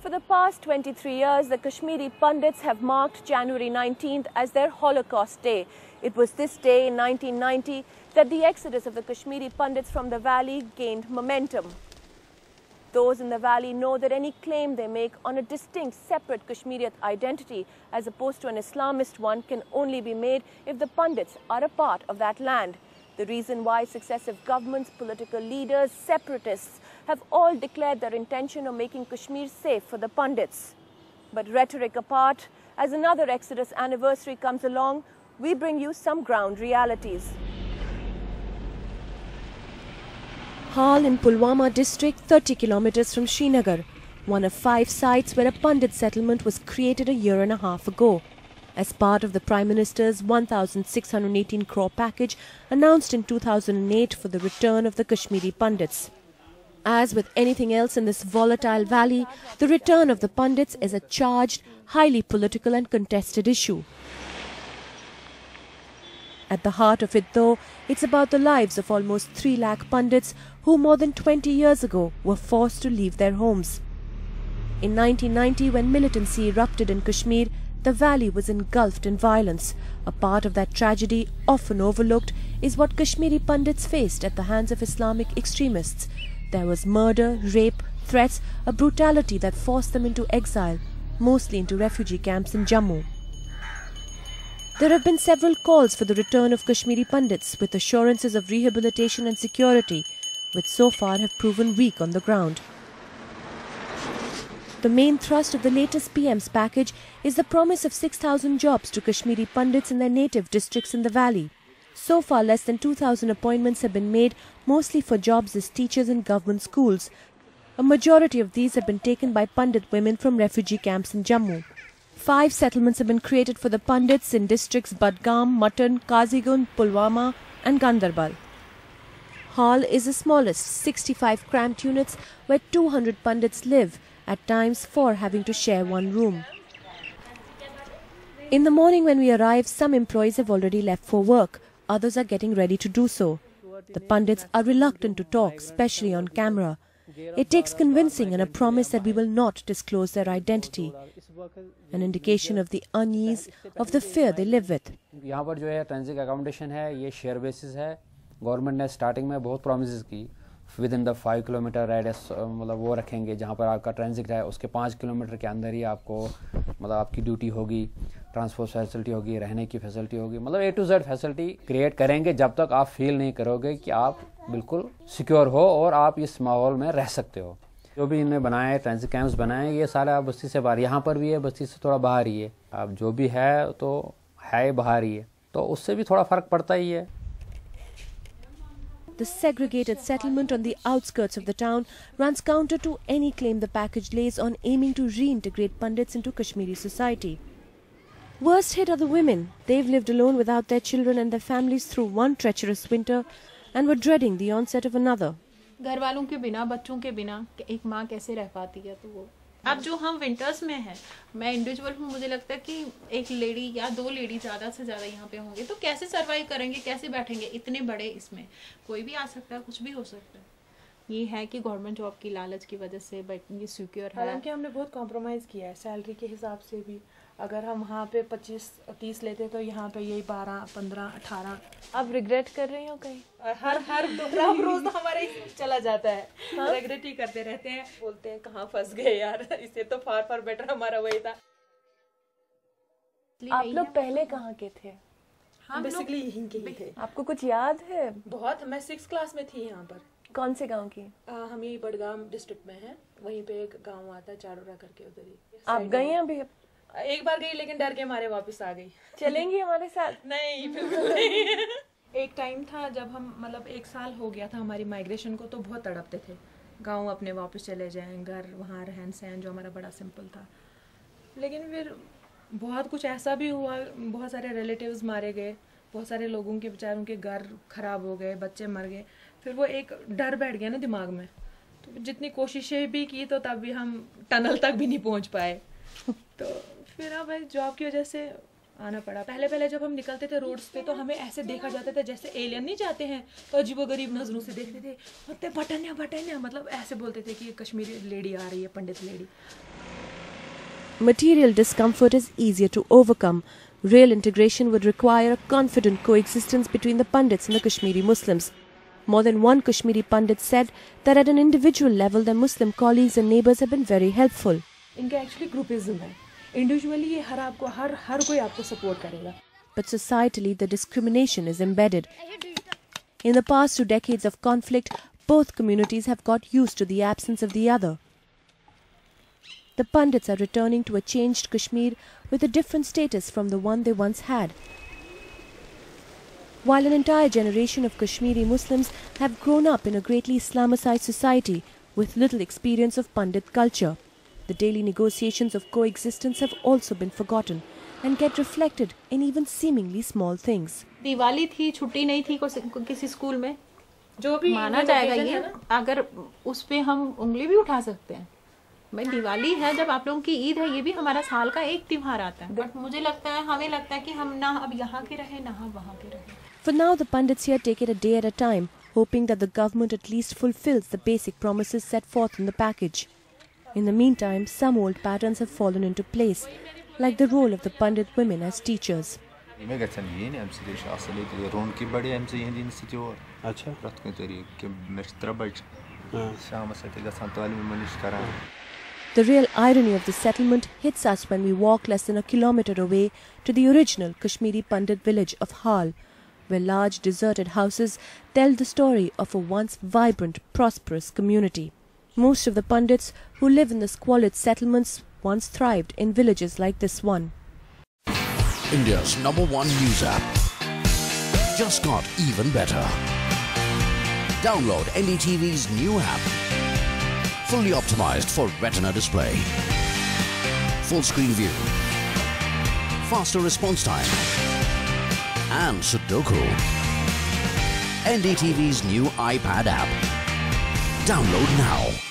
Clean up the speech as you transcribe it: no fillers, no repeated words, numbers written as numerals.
For the past 23 years, the Kashmiri Pandits have marked January 19th as their Holocaust Day. It was this day in 1990 that the exodus of the Kashmiri Pandits from the valley gained momentum. Those in the valley know that any claim they make on a distinct, separate Kashmiriyat identity as opposed to an Islamist one can only be made if the Pandits are a part of that land. The reason why successive governments, political leaders, separatists have all declared their intention of making Kashmir safe for the Pandits. But rhetoric apart, as another Exodus anniversary comes along, we bring you some ground realities. Hal in Pulwama district, 30 kilometers from Srinagar, one of 5 sites where a Pandit settlement was created a year and a half ago, as part of the Prime Minister's 1,618 crore package announced in 2008 for the return of the Kashmiri Pandits. As with anything else in this volatile valley, the return of the Pandits is a charged, highly political and contested issue. At the heart of it, though, it's about the lives of almost 3 lakh Pandits who more than 20 years ago were forced to leave their homes. In 1990, when militancy erupted in Kashmir, the valley was engulfed in violence. A part of that tragedy, often overlooked, is what Kashmiri Pandits faced at the hands of Islamic extremists. There was murder, rape, threats, a brutality that forced them into exile, mostly into refugee camps in Jammu. There have been several calls for the return of Kashmiri Pandits with assurances of rehabilitation and security, which so far have proven weak on the ground. The main thrust of the latest PM's package is the promise of 6,000 jobs to Kashmiri Pandits in their native districts in the valley. So far, less than 2,000 appointments have been made, mostly for jobs as teachers in government schools. A majority of these have been taken by Pandit women from refugee camps in Jammu. 5 settlements have been created for the Pandits in districts Budgam, Muttan, Kazigund, Pulwama and Gandarbal. Hal is the smallest, 65 cramped units where 200 Pandits live, at times 4 having to share one room. In the morning when we arrive, some employees have already left for work, others are getting ready to do so. The Pandits are reluctant to talk, especially on camera. It takes convincing and a promise that we will not disclose their identity, an indication of the unease, of the fear they live with. यहाँ पर जो है transit accommodation है, ये share basis है. Government ने starting में बहुत प्रॉमिसेस की, with in the 5 kilometre radius, मतलब वो रखेंगे जहाँ पर आपका ट्रांजिट है, उसके 5 किलोमीटर के अंदर ही आपको मतलब आपकी ड्यूटी होगी, ट्रांसपोर्ट फैसिलिटी होगी, रहने की फैसिलिटी होगी, मतलब A to Z facility create करेंगे जब तक आप फील नहीं करोगे कि आप बिल्कुल सिक्योर हो और आप इस माहौल में रह सकते हो. जो भी इन्हें बनाए, ट्रांजिट कैंप्स बनाए, ये सारा बस्ती से बाहर, यहाँ पर भी है, बस्ती से थोड़ा बाहर ही है. आप जो भी है तो है बाहर ही है, तो उससे भी थोड़ा फर्क पड़ता ही है. The segregated settlement on the outskirts of the town runs counter to any claim the package lays on aiming to reintegrate Pandits into Kashmiri society. Worst hit are the women. They've lived alone without their children and their families through one treacherous winter and were dreading the onset of another. घर वालों के बिना, बच्चों के बिना एक माँ कैसे रह पाती है. तो वो अब जो हम विंटर्स में हैं, मैं इंडिविजुअल हूँ, मुझे लगता है कि एक लेडी या 2 लेडी ज़्यादा से ज़्यादा यहाँ पे होंगे तो कैसे सरवाइव करेंगे, कैसे बैठेंगे इतने बड़े. इसमें कोई भी आ सकता है, कुछ भी हो सकता है. ये है कि गवर्नमेंट जॉब की लालच की वजह से ये सिक्योर है. हालांकि हमने बहुत कॉम्प्रोमाइज़ किया है सैलरी के हिसाब से भी. अगर हम वहाँ पे 25-30 लेते तो यहाँ पे यही 12-15-18. आप रिग्रेट कर रही हो कहीं? हर दूसरा रोज तो हमारे चला जाता है. रिग्रेट ही करते रहते हैं, बोलते हैं कहाँ फंस गए यार, इससे तो फार बेटर हमारा वही था. आप लोग पहले कहाँ के थे? हम बेसिकली यहीं के ही थे. आपको कुछ याद है? बहुत. मैं 6th क्लास में थी यहाँ पर. कौन से गांव की? हम यही बडगाम डिस्ट्रिक्ट में है. वहीं पे एक गाँव आता है चारोरा करके, उधर ही. आप गई हैं अभी? एक बार गई लेकिन डर के मारे वापस आ गई. चलेंगी हमारे साथ? नहीं, बिल्कुल नहीं. एक टाइम था जब हम मतलब 1 साल हो गया था हमारी माइग्रेशन को, तो बहुत तड़पते थे गांव अपने वापस चले जाएं, घर वहाँ रहन सहन जो हमारा बड़ा सिंपल था. लेकिन फिर बहुत कुछ ऐसा भी हुआ, बहुत सारे रिलेटिव्स मारे गए, बहुत सारे लोगों के बेचारों के घर ख़राब हो गए, बच्चे मर गए. फिर वो एक डर बैठ गया ना दिमाग में. तो जितनी कोशिशें भी की तो तब भी हम टनल तक भी नहीं पहुँच पाए. तो फिर अब जॉब की वजह से आना पड़ा. पहले जब हम निकलते थे रोड्स पे तो हमें ऐसे देखा जाता था जैसे एलियन नहीं जाते हैं, तो अजीबोगरीब नज़रों से देखते थे. होते बटनिया, मतलब ऐसे बोलते थे कि कश्मीरी लेडी आ रही है, पंडित lady. Material discomfort is easier to overcome. Real integration would require a confident coexistence between the Pandits and the Kashmiri Muslims. More than one Kashmiri Pandit said that at an individual level their Muslim colleagues and neighbours have been very helpful. इनका actually groupism है. Individually ये हर कोई आपको support करेगा. But societally the discrimination is embedded. In the past 2 decades of conflict, both communities have got used to the absence of the other. The Pandits are returning to a changed Kashmir with a different status from the one they once had. While an entire generation of Kashmiri Muslims have grown up in a greatly Islamicized society with little experience of Pandit culture, the daily negotiations of coexistence have also been forgotten and get reflected in even seemingly small things. Diwali थी, छुट्टी नहीं थी किसी school में, जो भी माना जाएगा ये, अगर उस पे हम उंगली भी उठा सकते हैं. भाई दिवाली है, जब आप लोगों की ईद है, ये भी हमारा साल का एक त्योहार आता है. बट मुझे लगता है, हमें लगता है कि हम ना अब यहाँ के रहे ना हम वहाँ के रहे. For now, the Pandits here take it a day at a time, hoping that the government at least fulfills the basic promises set forth in the package. In the meantime, some old patterns have fallen into place, like the role of the Pandit women as teachers. The real irony of the settlement hits us when we walk less than a kilometre away to the original Kashmiri Pandit village of Hal, where large deserted houses tell the story of a once vibrant, prosperous community. Most of the Pandits who live in the squalid settlements once thrived in villages like this one. India's #1 news app just got even better. Download NDTV's new app. Fully optimized for retina display. Full screen view. Faster response time. And Sudoku. NDTV's new iPad app. Download now.